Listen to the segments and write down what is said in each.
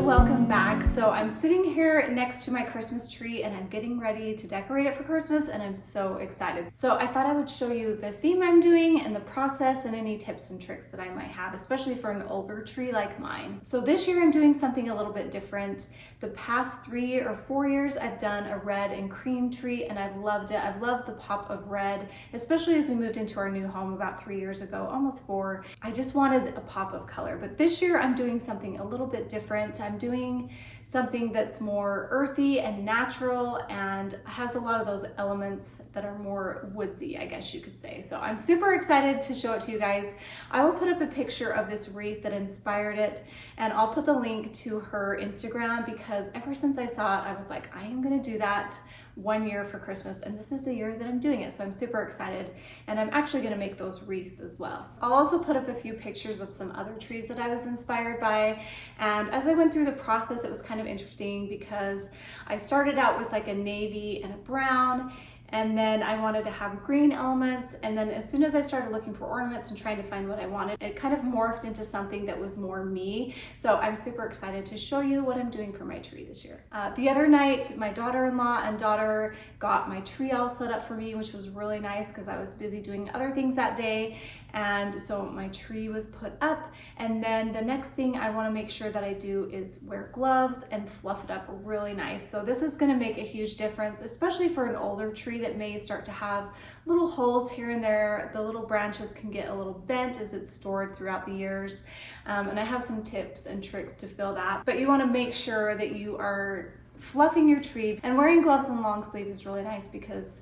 welcome back. So I'm sitting here next to my Christmas tree and I'm getting ready to decorate it for Christmas and I'm so excited. So I thought I would show you the theme I'm doing and the process and any tips and tricks that I might have, especially for an older tree like mine. So this year I'm doing something a little bit different. The past 3 or 4 years I've done a red and cream tree and I've loved it. I've loved the pop of red, especially as we moved into our new home about 3 years ago, almost 4. I just wanted a pop of color, but this year I'm doing something a little bit different. I'm doing something that's more earthy and natural and has a lot of those elements that are more woodsy, I guess you could say. So I'm super excited to show it to you guys. I will put up a picture of this wreath that inspired it and I'll put the link to her Instagram because ever since I saw it, I was like, I am gonna do that 1 year for Christmas, and this is the year that I'm doing it, so I'm super excited, and I'm actually going to make those wreaths as well. I'll also put up a few pictures of some other trees that I was inspired by, and as I went through the process, it was kind of interesting because I started out with like a navy and a brown, and then I wanted to have green elements, and then as soon as I started looking for ornaments and trying to find what I wanted, it kind of morphed into something that was more me. So I'm super excited to show you what I'm doing for my tree this year. The other night, my daughter-in-law and daughter got my tree all set up for me, which was really nice because I was busy doing other things that day. And so my tree was put up, and then the next thing I want to make sure that I do is wear gloves and fluff it up really nice. So this is going to make a huge difference, especially for an older tree that may start to have little holes here and there. The little branches can get a little bent as it's stored throughout the years. And I have some tips and tricks to fill that, but you want to make sure that you are fluffing your tree, and wearing gloves and long sleeves is really nice because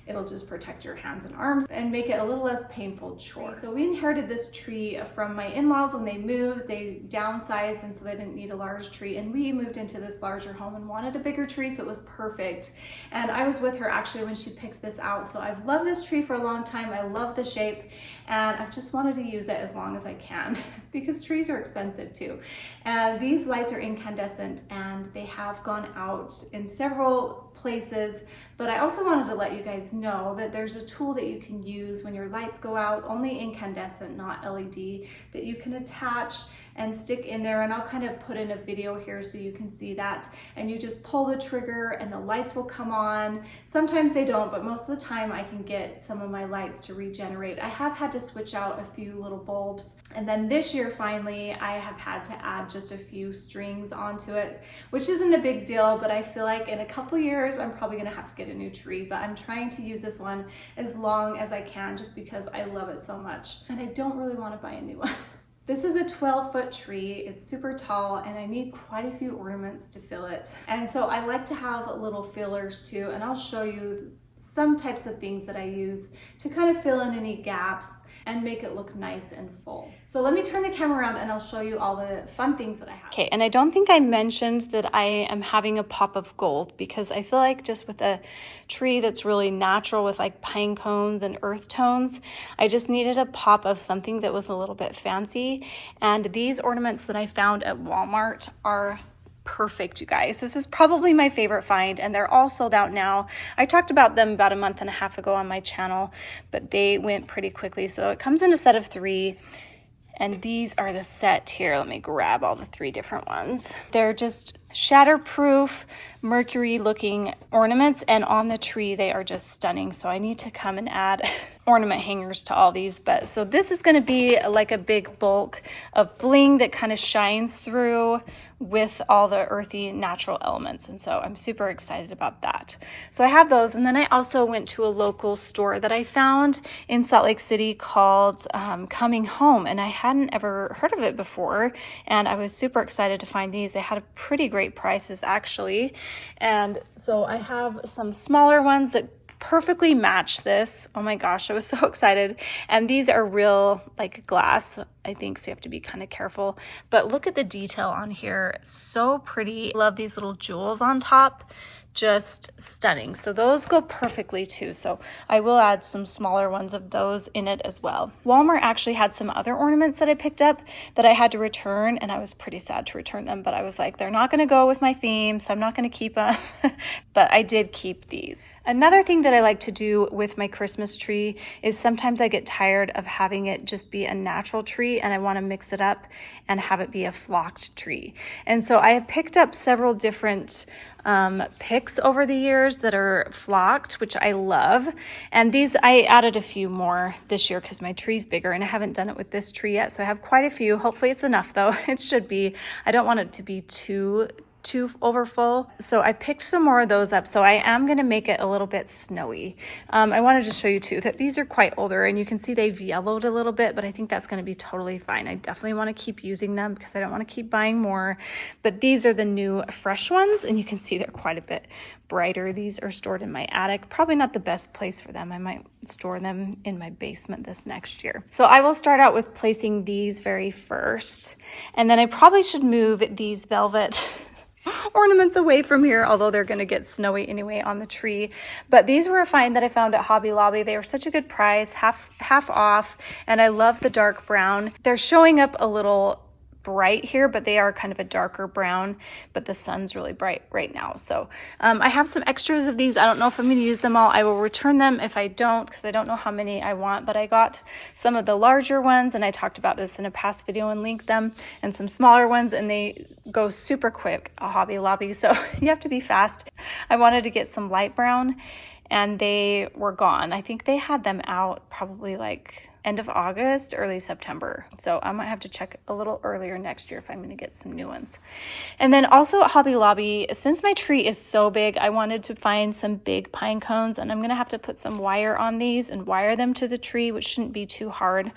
it'll just protect your hands and arms and make it a little less painful chore. So we inherited this tree from my in-laws when they moved. They downsized, and so they didn't need a large tree, and we moved into this larger home and wanted a bigger tree, so it was perfect. And I was with her actually when she picked this out, so I've loved this tree for a long time. I love the shape, and I've just wanted to use it as long as I can because trees are expensive too. And these lights are incandescent and they have gone out in several places, but I also wanted to let you guys know that there's a tool that you can use when your lights go out, only incandescent, not LED, that you can attach and stick in there, and I'll kind of put in a video here so you can see that, and you just pull the trigger and the lights will come on. Sometimes they don't, but most of the time I can get some of my lights to regenerate. I have had to switch out a few little bulbs, and then this year finally I have had to add just a few strings onto it, which isn't a big deal, but I feel like in a couple years I'm probably gonna have to get a new tree, but I'm trying to use this one as long as I can just because I love it so much, and I don't really want to buy a new one. This is a 12-foot tree. It's super tall and I need quite a few ornaments to fill it. And so I like to have little fillers too, and I'll show you some types of things that I use to kind of fill in any gaps and make it look nice and full. So let me turn the camera around and I'll show you all the fun things that I have. Okay, and I don't think I mentioned that I am having a pop of gold because I feel like just with a tree that's really natural with like pine cones and earth tones, I just needed a pop of something that was a little bit fancy. And these ornaments that I found at Walmart are perfect, you guys. This is probably my favorite find, and they're all sold out now. I talked about them about a month and a half ago on my channel, but they went pretty quickly. So it comes in a set of 3, and these are the set here. Let me grab all the 3 different ones. They're just shatterproof, mercury looking ornaments, and on the tree they are just stunning. So I need to come and add ornament hangers to all these. But so this is going to be like a big bulk of bling that kind of shines through with all the earthy natural elements, and so I'm super excited about that. So I have those, and then I also went to a local store that I found in Salt Lake City called Coming Home, and I hadn't ever heard of it before, and I was super excited to find these. They had a pretty great prices actually, and so I have some smaller ones that perfectly match this. Oh my gosh, I was so excited. And these are real like glass, I think, so you have to be kind of careful. But look at the detail on here. So pretty. Love these little jewels on top. just stunning. So those go perfectly too. So I will add some smaller ones of those in it as well. Walmart actually had some other ornaments that I picked up that I had to return, and I was pretty sad to return them, but I was like, they're not going to go with my theme, so I'm not going to keep them. But I did keep these. Another thing that I like to do with my Christmas tree is sometimes I get tired of having it just be a natural tree, and I want to mix it up and have it be a flocked tree. And so I have picked up several different picks over the years that are flocked, which I love. And these, I added a few more this year because my tree's bigger, and I haven't done it with this tree yet. So I have quite a few. Hopefully it's enough though. It should be. I don't want it to be too overfull. So I picked some more of those up. So I am going to make it a little bit snowy. I wanted to show you too that these are quite older, and you can see they've yellowed a little bit, but I think that's going to be totally fine. I definitely want to keep using them because I don't want to keep buying more, but these are the new fresh ones, and you can see they're quite a bit brighter. These are stored in my attic. Probably not the best place for them. I might store them in my basement this next year. So I will start out with placing these very first, and then I probably should move these velvet ornaments away from here, although they're going to get snowy anyway on the tree. But these were a find that I found at Hobby Lobby. They were such a good price, half off, and I love the dark brown. They're showing up a little bright here, but they are kind of a darker brown, but the sun's really bright right now. So I have some extras of these. I don't know if I'm going to use them all. I will return them if I don't, because I don't know how many I want, but I got some of the larger ones, and I talked about this in a past video and linked them, and some smaller ones, and they go super quick at Hobby Lobby, so you have to be fast. I wanted to get some light brown, and they were gone. I think they had them out probably like end of August, early September. So I might have to check a little earlier next year if I'm going to get some new ones. And then also at Hobby Lobby, since my tree is so big, I wanted to find some big pine cones, and I'm going to have to put some wire on these and wire them to the tree, which shouldn't be too hard.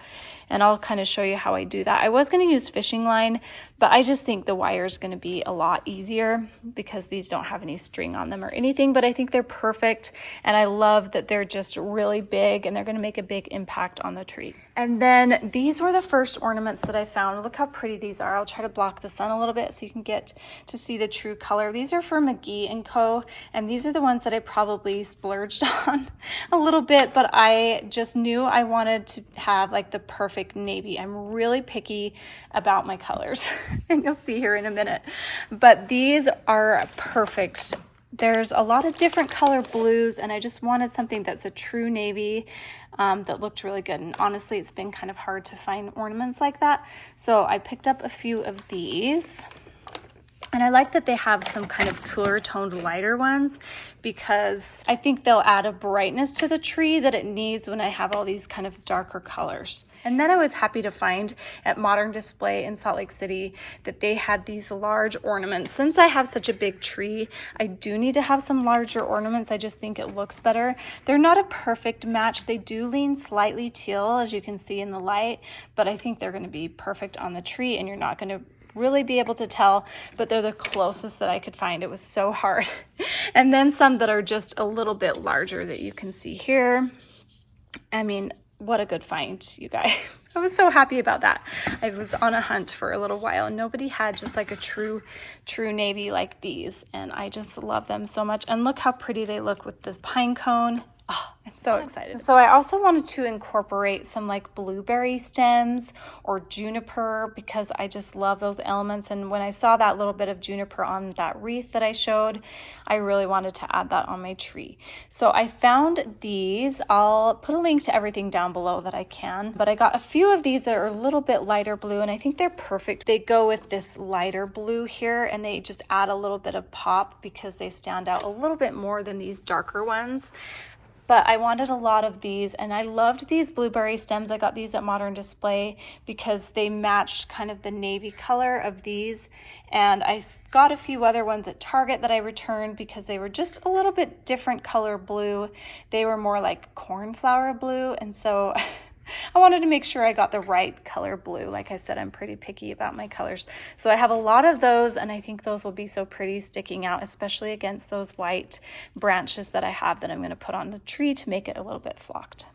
And I'll kind of show you how I do that. I was going to use fishing line, but I just think the wire is going to be a lot easier because these don't have any string on them or anything, but I think they're perfect. And I love that they're just really big, and they're going to make a big impact on the tree. And then these were the first ornaments that I found. Look how pretty these are. I'll try to block the sun a little bit so you can get to see the true color. These are for Mcgee & Co. And these are the ones that I probably splurged on a little bit, but I just knew I wanted to have like the perfect navy. I'm really picky about my colors, and you'll see here in a minute. But these are perfect. There's a lot of different color blues, and I just wanted something that's a true navy that looked really good. And honestly, it's been kind of hard to find ornaments like that. So I picked up a few of these. And I like that they have some kind of cooler toned lighter ones, because I think they'll add a brightness to the tree that it needs when I have all these kind of darker colors. And then I was happy to find at Modern Display in Salt Lake City that they had these large ornaments. Since I have such a big tree, I do need to have some larger ornaments. I just think it looks better. They're not a perfect match. They do lean slightly teal, as you can see in the light, but I think they're going to be perfect on the tree, and you're not going to really be able to tell, but they're the closest that I could find. It was so hard. And then some that are just a little bit larger that you can see here. I mean, what a good find, you guys. I was so happy about that. I was on a hunt for a little while, and nobody had just like a true navy like these, and I just love them so much. And look how pretty they look with this pine cone. Oh, I'm so excited. So I also wanted to incorporate some like blueberry stems or juniper, because I just love those elements. And when I saw that little bit of juniper on that wreath that I showed, I really wanted to add that on my tree. So I found these. I'll put a link to everything down below that I can, but I got a few of these that are a little bit lighter blue, and I think they're perfect. They go with this lighter blue here, and they just add a little bit of pop because they stand out a little bit more than these darker ones. But I wanted a lot of these, and I loved these blueberry stems. I got these at Modern Display because they matched kind of the navy color of these. And I got a few other ones at Target that I returned because they were just a little bit different color blue. They were more like cornflower blue, and so I wanted to make sure I got the right color blue. Like I said, I'm pretty picky about my colors. So I have a lot of those, and I think those will be so pretty sticking out, especially against those white branches that I have that I'm going to put on the tree to make it a little bit flocked.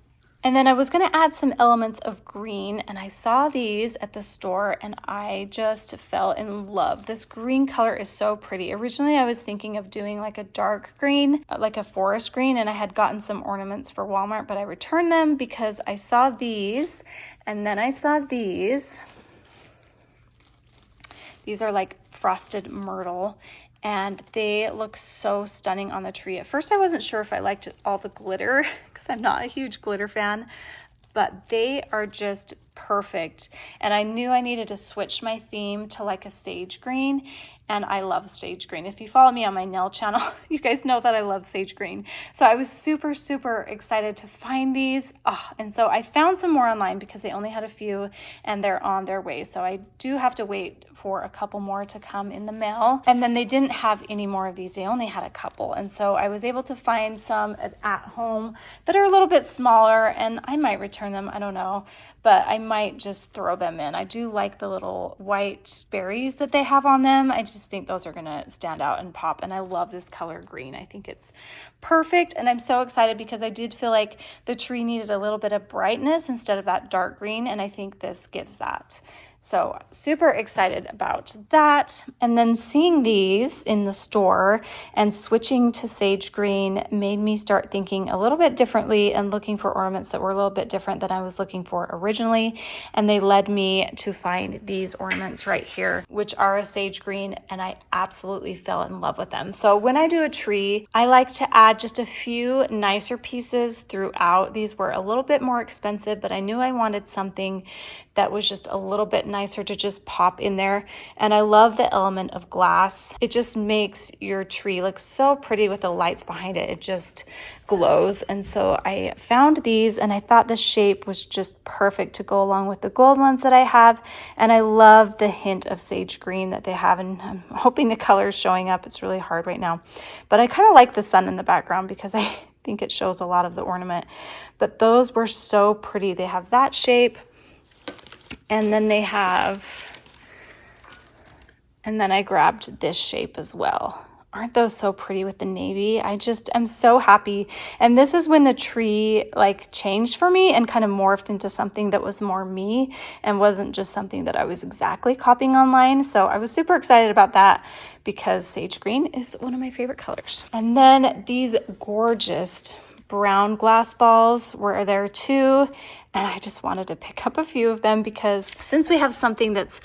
And then I was going to add some elements of green, and I saw these at the store and I just fell in love. This green color is so pretty. Originally I was thinking of doing like a dark green, like a forest green, and I had gotten some ornaments for Walmart, but I returned them because I saw these, and then I saw these. These are like frosted myrtle, and they look so stunning on the tree. At first I wasn't sure if I liked all the glitter because I'm not a huge glitter fan, but they are just perfect. And I knew I needed to switch my theme to like a sage green, and I love sage green. If you follow me on my nail channel, you guys know that I love sage green. So I was super, super excited to find these. And so I found some more online because they only had a few and they're on their way. So I do have to wait for a couple more to come in the mail. And then they didn't have any more of these. They only had a couple. And so I was able to find some at home that are a little bit smaller, and I might return them. I don't know, but I might just throw them in. I do like the little white berries that they have on them. I just think those are gonna stand out and pop, and I love this color green. I think it's perfect, and I'm so excited because I did feel like the tree needed a little bit of brightness instead of that dark green, and I think this gives that. So super excited about that. And then seeing these in the store and switching to sage green made me start thinking a little bit differently and looking for ornaments that were a little bit different than I was looking for originally. And they led me to find these ornaments right here, which are a sage green, and I absolutely fell in love with them. So when I do a tree, I like to add just a few nicer pieces throughout. These were a little bit more expensive, but I knew I wanted something that was just a little bit nicer to just pop in there. And I love the element of glass. It just makes your tree look so pretty with the lights behind it. It just glows. And so I found these, and I thought the shape was just perfect to go along with the gold ones that I have. And I love the hint of sage green that they have, and I'm hoping the color is showing up. It's really hard right now, but I kind of like the sun in the background because I think it shows a lot of the ornament. But those were so pretty. They have that shape. And then they have, and then I grabbed this shape as well. Aren't those so pretty with the navy? I just am so happy. And this is when the tree like changed for me and kind of morphed into something that was more me and wasn't just something that I was exactly copying online. So I was super excited about that because sage green is one of my favorite colors. And then these gorgeous brown glass balls were there too, and I just wanted to pick up a few of them because since we have something that's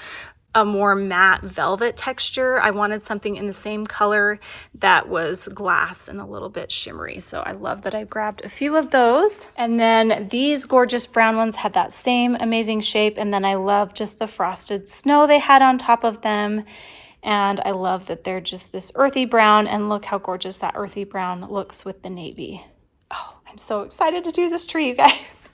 a more matte velvet texture, I wanted something in the same color that was glass and a little bit shimmery. So I love that I grabbed a few of those. And then these gorgeous brown ones had that same amazing shape, and then I love just the frosted snow they had on top of them. And I love that they're just this earthy brown, and look how gorgeous that earthy brown looks with the navy. Oh, I'm so excited to do this tree, you guys.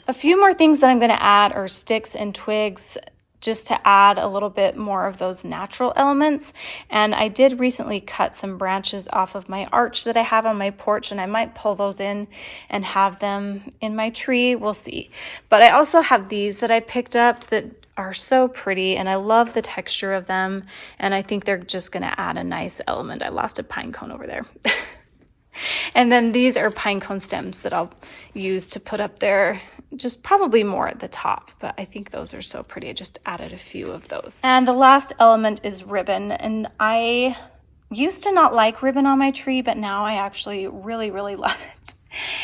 A few more things that I'm going to add are sticks and twigs, just to add a little bit more of those natural elements. And I did recently cut some branches off of my arch that I have on my porch, and I might pull those in and have them in my tree. We'll see. But I also have these that I picked up that are so pretty, and I love the texture of them, and I think they're just going to add a nice element. I lost a pine cone over there. And then these are pine cone stems that I'll use to put up there, just probably more at the top, but I think those are so pretty. I just added a few of those. And the last element is ribbon, and I used to not like ribbon on my tree, but now I actually really, really love it.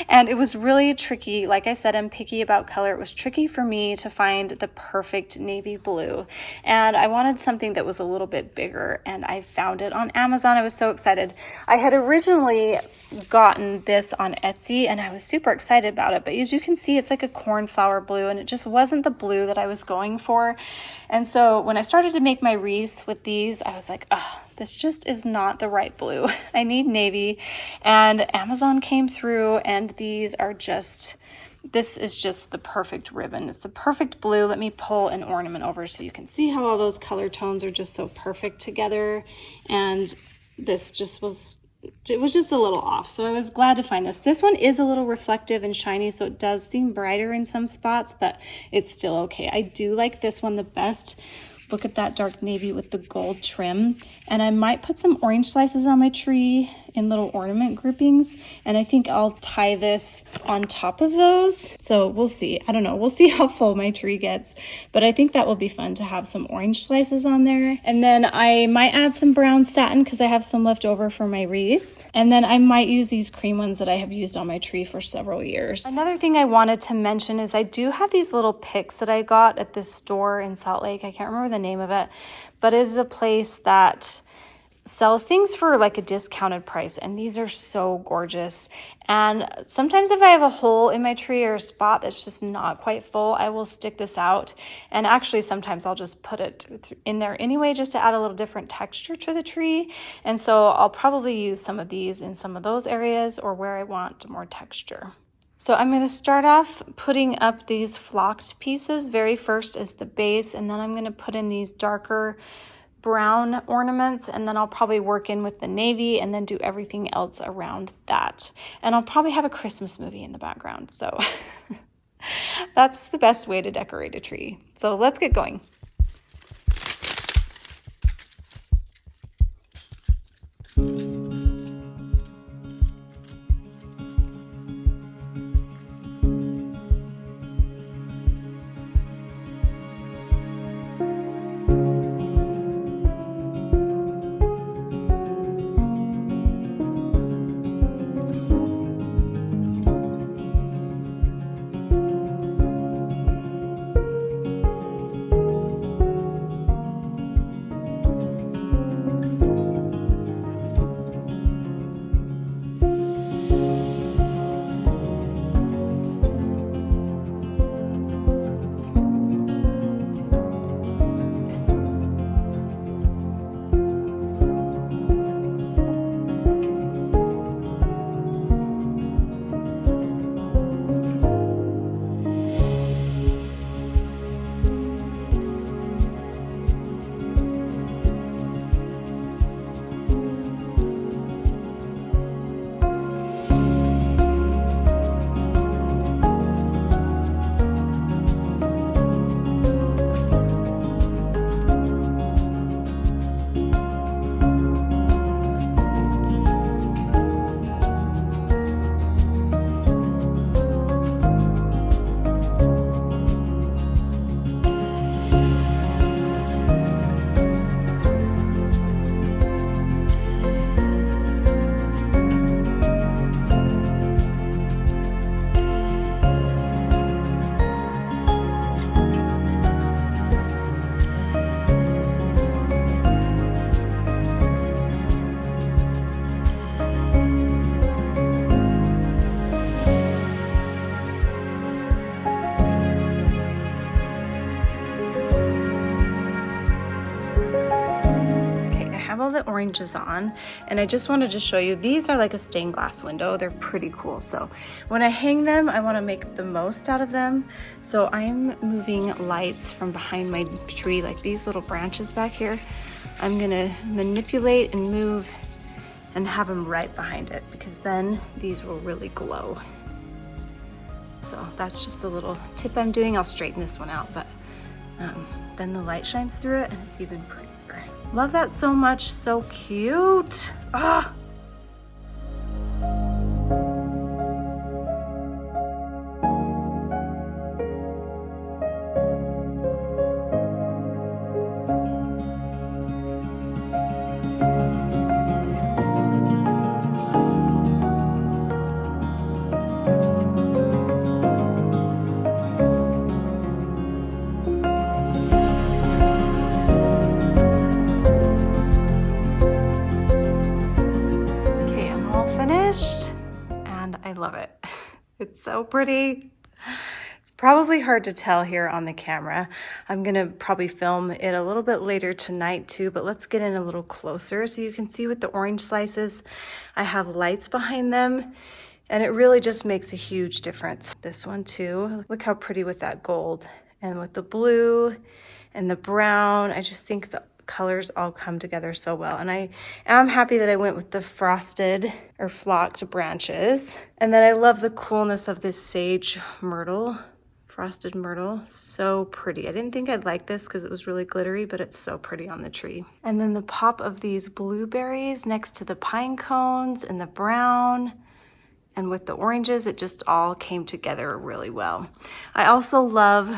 And it was really tricky. Like I said, I'm picky about color. It was tricky for me to find the perfect navy blue. And I wanted something that was a little bit bigger, and I found it on Amazon. I was so excited. I had originally gotten this on Etsy, and I was super excited about it. But as you can see, it's like a cornflower blue, and it just wasn't the blue that I was going for. And so when I started to make my wreaths with these, I was like, oh, this just is not the right blue. I need navy. And Amazon came through, and these are just, this is just the perfect ribbon. It's the perfect blue. Let me pull an ornament over so you can see how all those color tones are just so perfect together. And this just was, it was just a little off. So I was glad to find this. This one is a little reflective and shiny, so it does seem brighter in some spots, but it's still okay. I do like this one the best. Look at that dark navy with the gold trim. And I might put some orange slices on my tree in little ornament groupings, and I think I'll tie this on top of those. So we'll see. I don't know. We'll see how full my tree gets, but I think that will be fun to have some orange slices on there. And then I might add some brown satin because I have some left over for my wreaths. And then I might use these cream ones that I have used on my tree for several years. Another thing I wanted to mention is I do have these little picks that I got at this store in Salt Lake. I can't remember the name of it, but it is a place that sells things for like a discounted price, and these are so gorgeous. And sometimes if I have a hole in my tree or a spot that's just not quite full, I will stick this out, and actually sometimes I'll just put it in there anyway just to add a little different texture to the tree. And so I'll probably use some of these in some of those areas or where I want more texture. So I'm going to start off putting up these flocked pieces very first as the base, and then I'm going to put in these darker brown ornaments, and then I'll probably work in with the navy and then do everything else around that. And I'll probably have a Christmas movie in the background. So that's the best way to decorate a tree. So let's get going. All the oranges on, and I just wanted to show you, these are like a stained glass window. They're pretty cool. So when I hang them, I want to make the most out of them. So I'm moving lights from behind my tree, like these little branches back here. I'm gonna manipulate and move and have them right behind it, because then these will really glow. So that's just a little tip I'm doing. I'll straighten this one out, but then the light shines through it and it's even prettier. Love that so much. So cute. Ah. And I love it. It's so pretty. It's probably hard to tell here on the camera. I'm gonna probably film it a little bit later tonight too, but let's get in a little closer so you can see with the orange slices, I have lights behind them, and it really just makes a huge difference. This one too, look how pretty with that gold, and with the blue and the brown. I just think the colors all come together so well. And I am happy that I went with the frosted or flocked branches. And then I love the coolness of this sage myrtle frosted myrtle. So pretty. I didn't think I'd like this because it was really glittery, but it's so pretty on the tree. And then the pop of these blueberries next to the pine cones and the brown. And with the oranges, it just all came together really well. I also love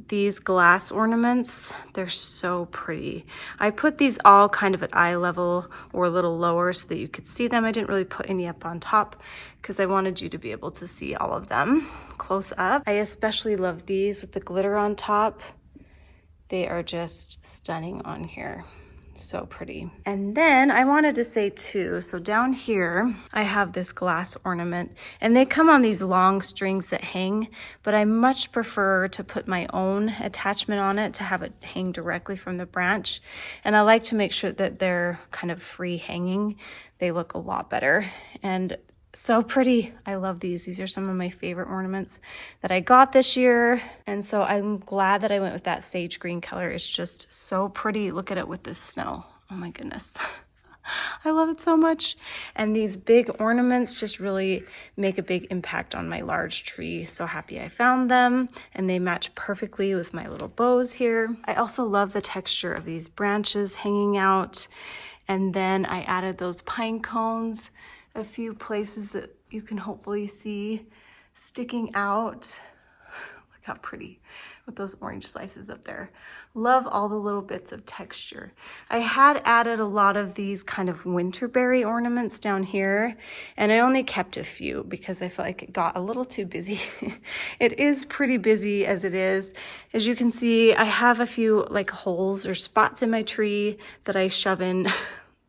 these glass ornaments. They're so pretty. I put these all kind of at eye level or a little lower so that you could see them. I didn't really put any up on top because I wanted you to be able to see all of them close up. I especially love these with the glitter on top. They are just stunning on here. So pretty. And then I wanted to say too, so down here I have this glass ornament and they come on these long strings that hang, but I much prefer to put my own attachment on it to have it hang directly from the branch. And I like to make sure that they're kind of free hanging. They look a lot better and so pretty. I love these. These are some of my favorite ornaments that I got this year. And so I'm glad that I went with that sage green color. It's just so pretty. Look at it with this snow. Oh my goodness. I love it so much. And these big ornaments just really make a big impact on my large tree. So happy I found them and they match perfectly with my little bows here. I also love the texture of these branches hanging out. And then I added those pine cones, a few places that you can hopefully see sticking out. Look how pretty with those orange slices up there. Love all the little bits of texture. I had added a lot of these kind of winterberry ornaments down here, and I only kept a few because I felt like it got a little too busy. It is pretty busy as it is. As you can see, I have a few like holes or spots in my tree that I shove in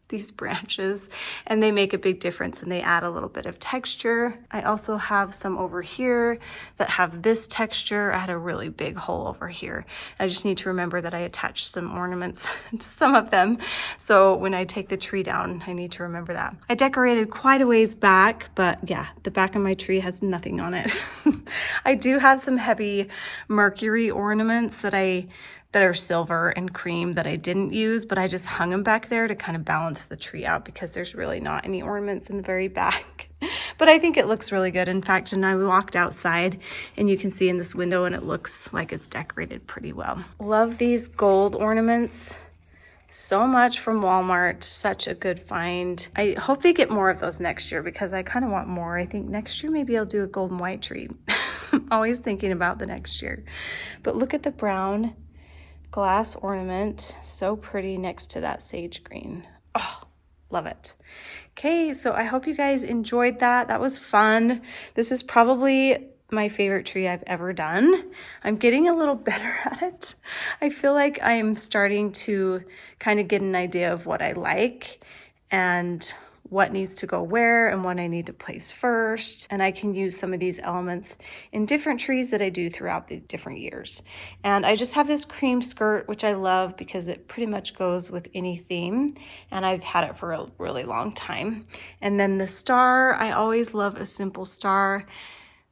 these branches and they make a big difference and they add a little bit of texture. I also have some over here that have this texture. I had a really big hole over here. I just need to remember that I attached some ornaments to some of them. So when I take the tree down, I need to remember that. I decorated quite a ways back, but yeah, the back of my tree has nothing on it. I do have some heavy Mercury ornaments that are silver and cream that I didn't use, but I just hung them back there to kind of balance the tree out because there's really not any ornaments in the very back. But I think it looks really good. In fact, and I walked outside and you can see in this window and it looks like it's decorated pretty well. Love these gold ornaments so much from Walmart. Such a good find. I hope they get more of those next year because I kind of want more. I think next year maybe I'll do a gold and white tree. I'm always thinking about the next year. But look at the brown glass ornament, so pretty next to that sage green. Oh, love it. Okay, so I hope you guys enjoyed that. That was fun. This is probably my favorite tree I've ever done. I'm getting a little better at it. I feel like I'm starting to kind of get an idea of what I like and what needs to go where and what I need to place first. And I can use some of these elements in different trees that I do throughout the different years. And I just have this cream skirt, which I love because it pretty much goes with any theme. And I've had it for a really long time. And then the star, I always love a simple star.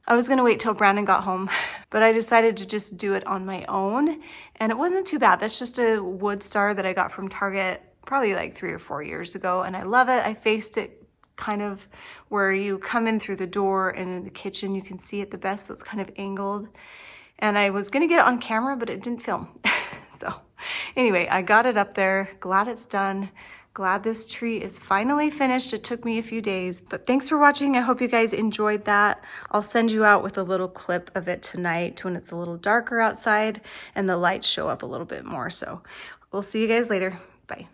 I was gonna wait till Brandon got home, but I decided to just do it on my own. And it wasn't too bad. That's just a wood star that I got from Target probably like 3 or 4 years ago, and I love it. I faced it kind of where you come in through the door, and in the kitchen you can see it the best, so it's kind of angled. And I was gonna get it on camera, but it didn't film. So anyway, I got it up there. Glad it's done. Glad this tree is finally finished. It took me a few days, but thanks for watching. I hope you guys enjoyed that. I'll send you out with a little clip of it tonight when it's a little darker outside and the lights show up a little bit more. So we'll see you guys later. Bye.